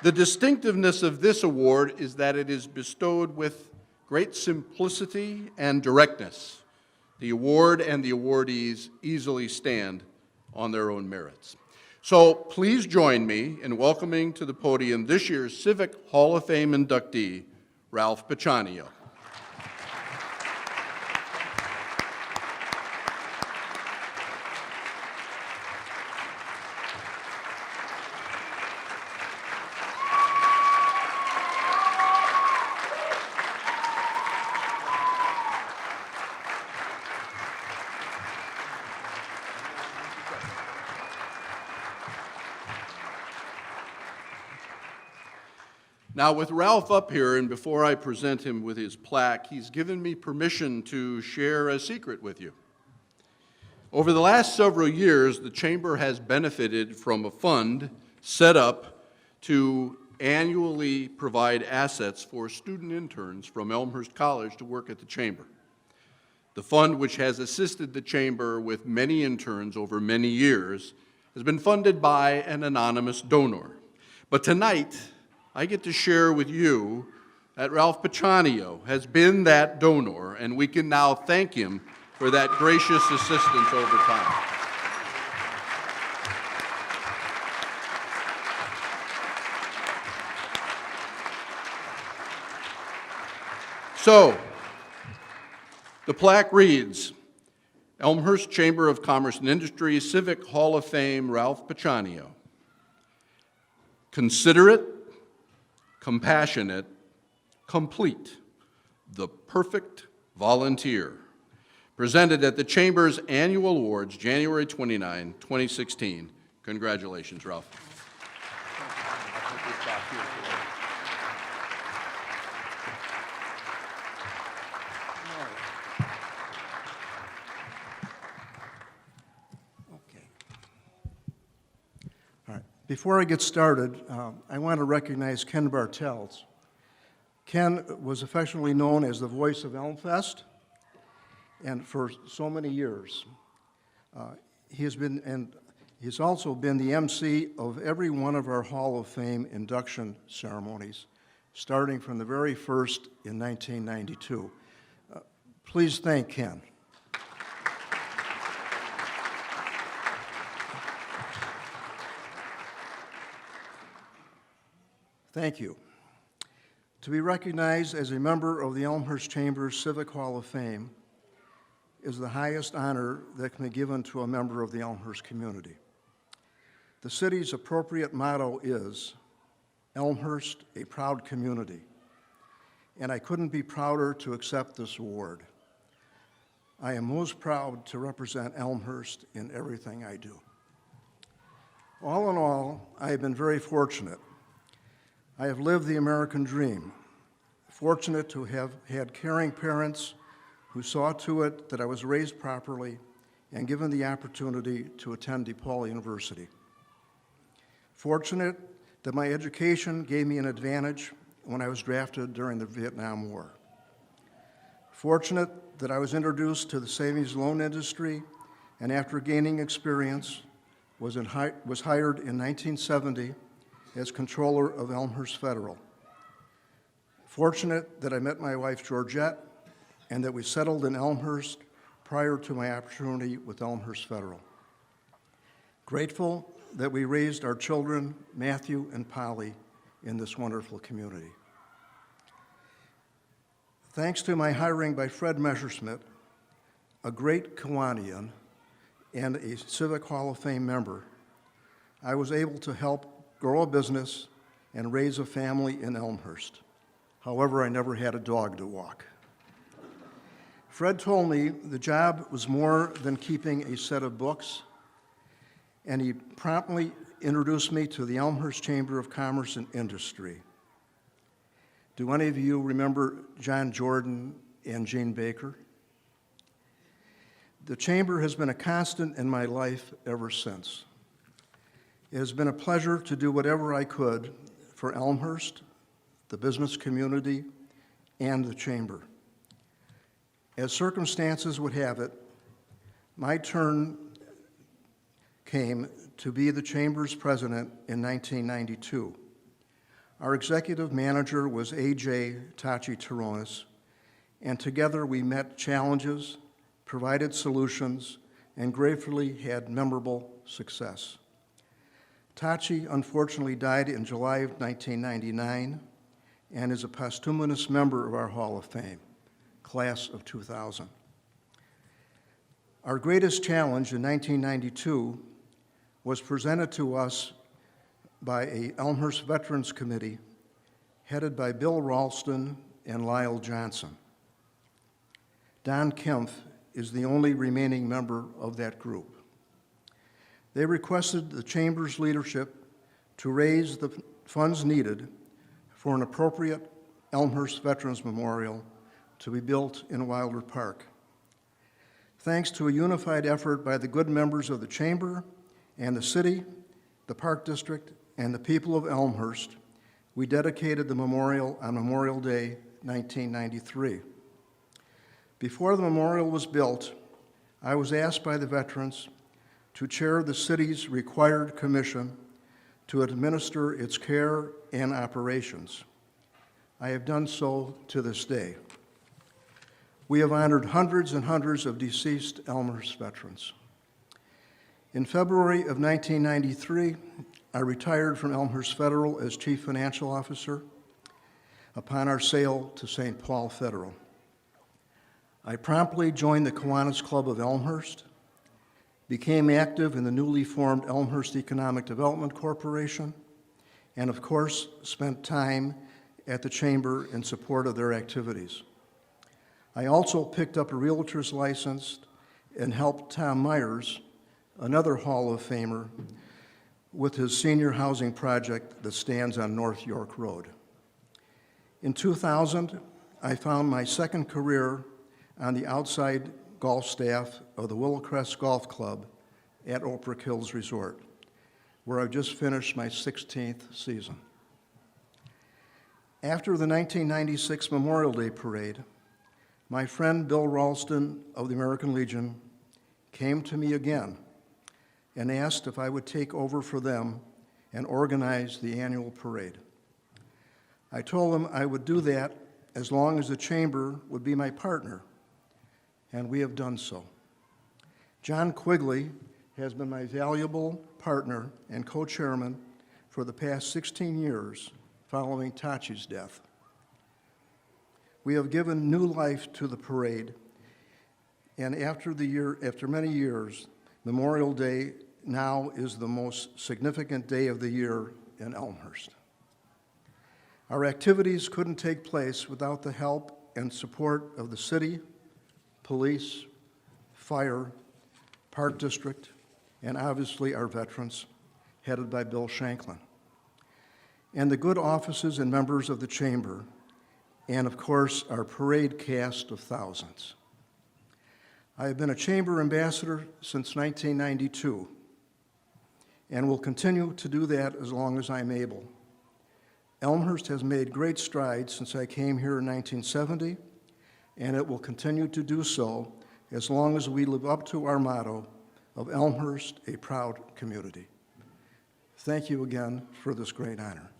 The distinctiveness of this award is that it is bestowed with great simplicity and directness. The award and the awardees easily stand on their own merits. So please join me in welcoming to the podium this year's Civic Hall of Fame inductee, Ralph Pechanio. Now, with Ralph up here, and before I present him with his plaque, he's given me permission to share a secret with you. Over the last several years, the Chamber has benefited from a fund set up to annually provide assets for student interns from Elmhurst College to work at the Chamber. The fund, which has assisted the Chamber with many interns over many years, has been funded by an anonymous donor. But tonight, I get to share with you that Ralph Pechanio has been that donor, and we can now thank him for that gracious assistance over time. So, the plaque reads, Elmhurst Chamber of Commerce and Industry Civic Hall of Fame, Ralph Pechanio. Considerate, compassionate, complete, the perfect volunteer. Presented at the Chamber's Annual Awards, January 29, 2016. Congratulations, Ralph. Before I get started, I want to recognize Ken Bartels. Ken was affectionately known as the voice of Elmfest, and for so many years. He's also been the MC of every one of our Hall of Fame induction ceremonies, starting from the very first in 1992. Please thank Ken. Thank you. To be recognized as a member of the Elmhurst Chamber's Civic Hall of Fame is the highest honor that can be given to a member of the Elmhurst community. The city's appropriate motto is, Elmhurst, a proud community, and I couldn't be prouder to accept this award. I am most proud to represent Elmhurst in everything I do. All in all, I have been very fortunate. I have lived the American dream, fortunate to have had caring parents who saw to it that I was raised properly and given the opportunity to attend DePaul University. Fortunate that my education gave me an advantage when I was drafted during the Vietnam War. Fortunate that I was introduced to the savings loan industry and after gaining experience was hired in 1970 as controller of Elmhurst Federal. Fortunate that I met my wife Georgette and that we settled in Elmhurst prior to my opportunity with Elmhurst Federal. Grateful that we raised our children, Matthew and Polly, in this wonderful community. Thanks to my hiring by Fred Messerschmidt, a great Kiwanian and a Civic Hall of Fame member, I was able to help grow a business and raise a family in Elmhurst. However, I never had a dog to walk. Fred told me the job was more than keeping a set of books, and he promptly introduced me to the Elmhurst Chamber of Commerce and Industry. Do any of you remember John Jordan and Jane Baker? The Chamber has been a constant in my life ever since. It has been a pleasure to do whatever I could for Elmhurst, the business community, and the Chamber. As circumstances would have it, my turn came to be the Chamber's president in 1992. Our executive manager was A.J. Tachi Taronis, and together we met challenges, provided solutions, and gratefully had memorable success. Tachi unfortunately died in July of 1999 and is a posthumous member of our Hall of Fame, class of 2000. Our greatest challenge in 1992 was presented to us by a Elmhurst Veterans Committee headed by Bill Ralston and Lyle Johnson. Don Kempf is the only remaining member of that group. They requested the Chamber's leadership to raise the funds needed for an appropriate Elmhurst Veterans Memorial to be built in Wilder Park. Thanks to a unified effort by the good members of the Chamber and the city, the Park District, and the people of Elmhurst, we dedicated the memorial on Memorial Day, 1993. Before the memorial was built, I was asked by the veterans to chair the city's required commission to administer its care and operations. I have done so to this day. We have honored hundreds and hundreds of deceased Elmhurst veterans. In February of 1993, I retired from Elmhurst Federal as Chief Financial Officer upon our sale to St. Paul Federal. I promptly joined the Kiwanis Club of Elmhurst, became active in the newly formed Elmhurst Economic Development Corporation, and of course, spent time at the Chamber in support of their activities. I also picked up a realtor's license and helped Tom Myers, another Hall of Famer, with his senior housing project that stands on North York Road. In 2000, I found my second career on the outside golf staff of the Willowcrest Golf Club at Oak Brook Hills Resort, where I've just finished my 16th season. After the 1996 Memorial Day Parade, my friend Bill Ralston of the American Legion came to me again and asked if I would take over for them and organize the annual parade. I told him I would do that as long as the Chamber would be my partner, and we have done so. John Quigley has been my valuable partner and co-chairman for the past 16 years following Tachi's death. We have given new life to the parade, and after many years, Memorial Day now is the most significant day of the year in Elmhurst. Our activities couldn't take place without the help and support of the city, police, fire, Park District, and obviously our veterans, headed by Bill Shanklin, and the good offices and members of the Chamber, and of course, our parade cast of thousands. I have been a Chamber ambassador since 1992, and will continue to do that as long as I'm able. Elmhurst has made great strides since I came here in 1970, and it will continue to do so as long as we live up to our motto of Elmhurst, a proud community. Thank you again for this great honor.